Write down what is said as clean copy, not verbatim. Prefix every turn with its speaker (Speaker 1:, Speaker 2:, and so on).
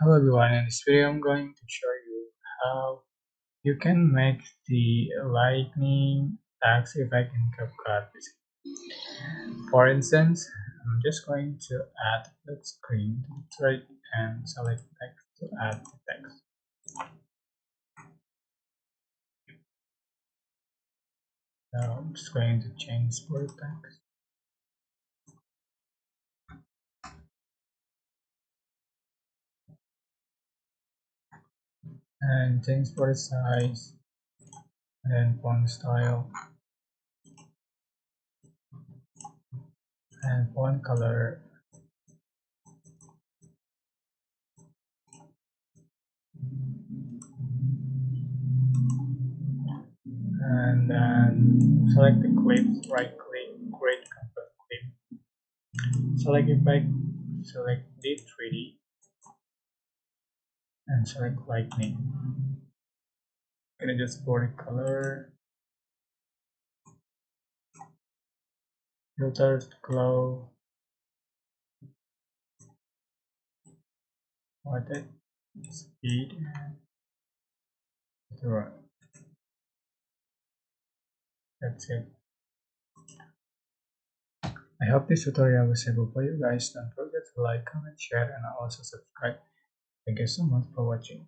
Speaker 1: Hello everyone, in this video I'm going to show you how you can make the lightning text effect in CapCut PC. For instance, I'm just going to add the screen to the right and select text to add the text. Now I'm just going to change for text and change for the size and then font style and font color. And then select the clip, right click, create comfort clip, select effect, select the 3D, and select lightning. I'm gonna just for the color, filters, glow, white, speed, and draw. That's it. I hope this tutorial was helpful for you guys. Don't forget to like, comment, share, and also subscribe. Thank you so much for watching.